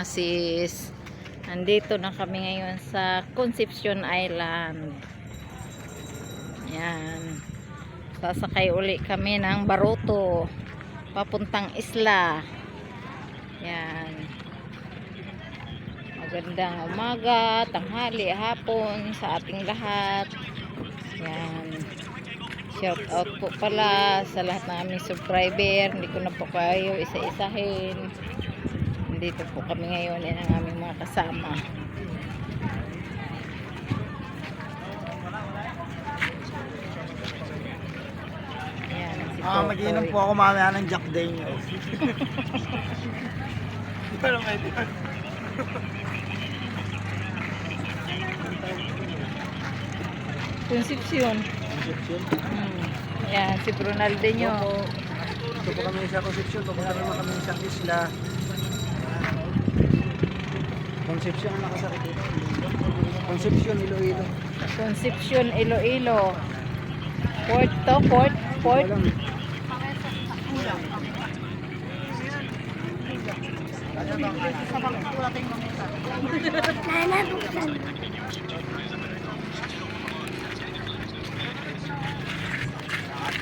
sis. Nandito na kami ngayon sa Concepcion Island. Yan. Sasakay uli kami ng Baroto papuntang isla. Yan. Magandang umaga, tanghali, hapon sa ating lahat. Yan. Shout out po pala sa lahat ng aming subscriber. Hindi ko na po kayo isa-isahin. Dito po kami ngayon. Yan ang aming mga kasama. Yan, si Mag-inom po ako mamaya ng Jack Daniels. Pero may dito. Concepcion. Yan, si Brunaldinho. Ito po kami sa Concepcion. Pupunta naman kami sa isla. Concepcion ang nakasakit dito. Concepcion, Iloilo. Concepcion, Iloilo. Port to, port.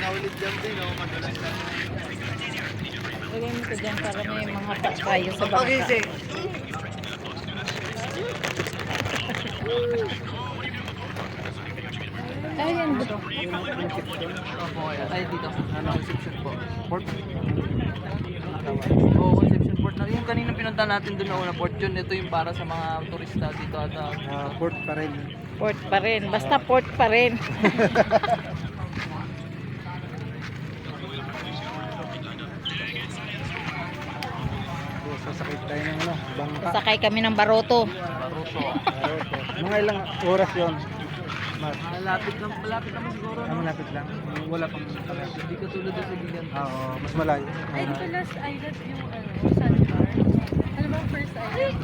Naulit dyan din, no? Lagay mo ko dyan para may mga tayo sa bangka. Ayan dito. Ay, dito. Concepcion po. Port? Oo, Concepcion Port. Yung kanina pinunta natin doon na una, port yun. Ito yung para sa mga turista dito at port pa rin. Port pa rin. Basta port pa rin. Sasakit tayo ng bangka. Sasakay kami ng Baroto. Mga ilang oras yun? Malapit lang siguro. Malapit lang? Wala pang malapit. Hindi ka tulad sa Gigan. Oo, mas malayo. Ay, dito last island yung sandbar. Ano ba ang first island?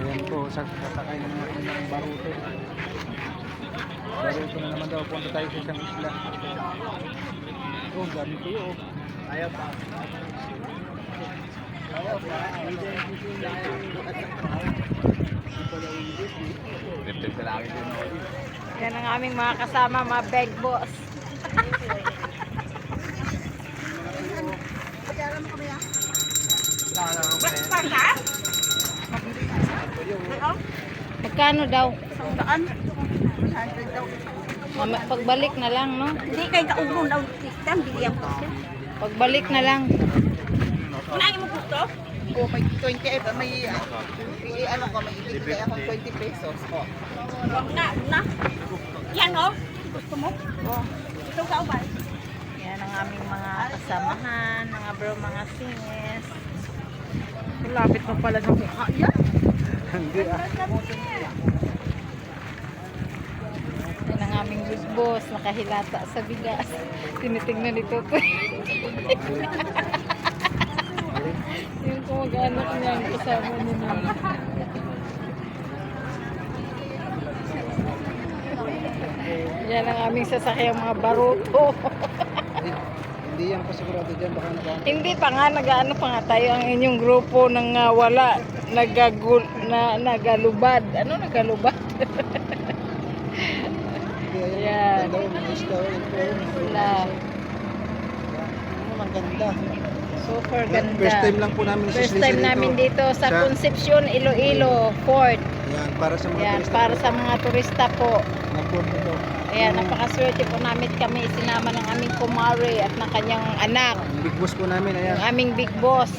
Ayan po, sasakay na natin ng Baroto. Baroto na naman daw, punta tayo sa isang isla. Oh, dami ko yun. Ayaw pa. Yan ang aming mga kasama, mga big boss. Magkano daw? 100 daw. Pagbalik na lang, no? Hindi kayo kaugon daw system, bigyan ko siya. Pagbalik na lang. Unahin mo gusto? O may 20 may ano ko may ibigay ako 20 pesos ko. Huwag na. Yan o. Gusto mo? Oo. Ito ka ba? Yan ang aming mga kasamahan, mga bro, mga singers. Lapit pa pala ng mukha. Yan. Hindi Yan ang aming big boss, nakahilata sa bigas. Tinitingnan nito to. Yung kumag-anak niya, ang kasama niya naman. Yan ang aming sasakyang mga Baroto. Hindi yan pasigurado dyan, baka Hindi pa nga, nag-ano pa nga tayo ang inyong grupo nang wala, nagalubad. Ano nagalubad? Yan. Sila. Ang ganda. Super ganda. First time lang po namin First time namin dito sa Concepcion, Iloilo Port. Yan, para sa mga Yan, turista. para sa mga turista po. Ng port ito. Ayan, napakaswerte po namin kami sinama ng aming kumare at ng kanyang anak. Ang big boss po namin, ayan. Ang aming big boss.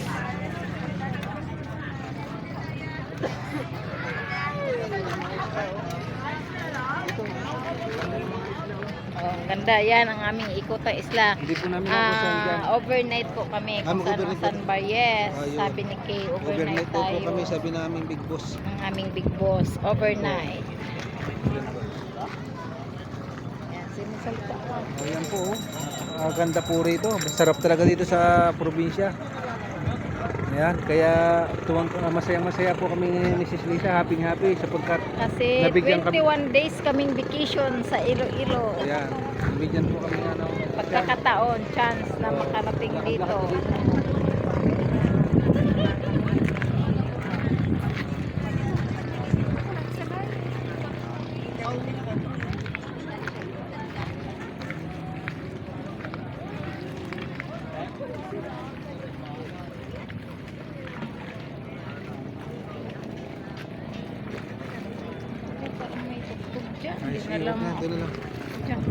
Oh, ang ganda. Yan ang aming ikotang isla. Hindi po namin nakusahan dyan. Overnight po kami kung saan mag-overnight po. sandbar. Yes, Ayun. sabi ni Kay, overnight Overnight po tayo. kami, sabi namin big boss. Ang aming big boss, overnight. Yan, sinisalita ko. Ayan po, ganda po rito. Sarap talaga dito sa probinsya. Ayan, kaya masayang-masaya po kami ni Sis Lisa, happy sapagkat Kasi nabigyan 21 days kaming vacation sa Iloilo. ayan, nabigyan po kami Pagkakataon, chance na makarating dito. Parang may tugtog dyan. Ay, Hindi sige, na lang. wag na, ito na lang. Dyan.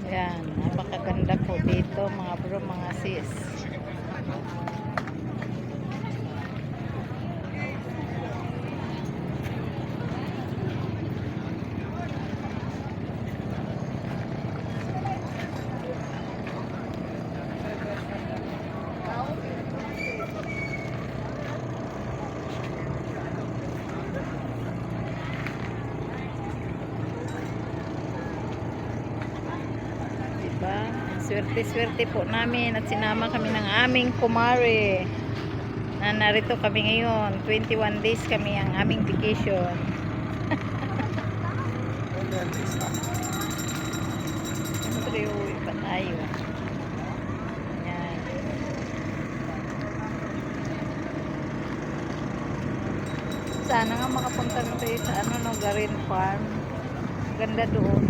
Yan, napakaganda po dito mga bro, mga sis. Diba? Swerte-swerte po namin at sinama kami ng aming kumare na narito kami ngayon. 21 days kami ang aming vacation. Siyempre, uwi pa tayo. Yan. Sana nga makapunta na tayo sa ano, no, Garin Farm. Ganda doon.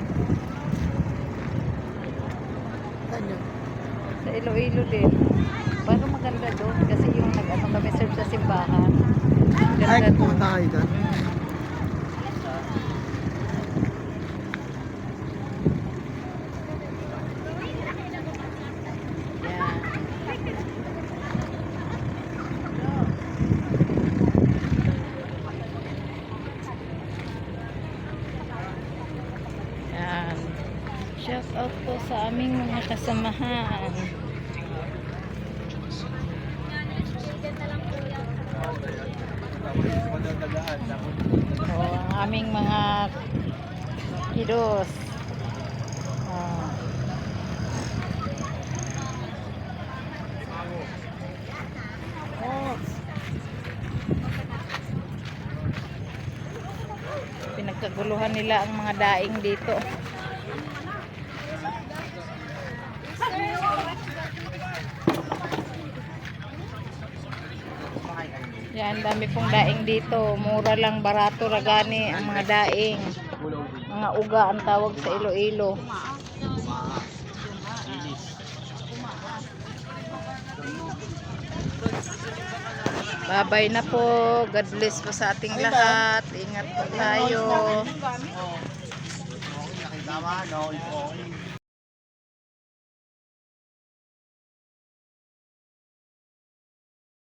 Sa Iloilo din. Parang maganda doon kasi yung nag-ano kami serve sa simbahan. Ganda doon. tayo ka. Yan. Yan. Shout out po sa aming mga kasamahan. O, ang aming mga kiddos. Ah. Oh. Pinagkaguluhan nila ang mga daing dito. Yan, dami pong daing dito. Mura lang, barato, ragani ang mga daing. Mga uga ang tawag sa Iloilo. Babay na po. God bless po sa ating lahat. Ingat po tayo. Tama, no?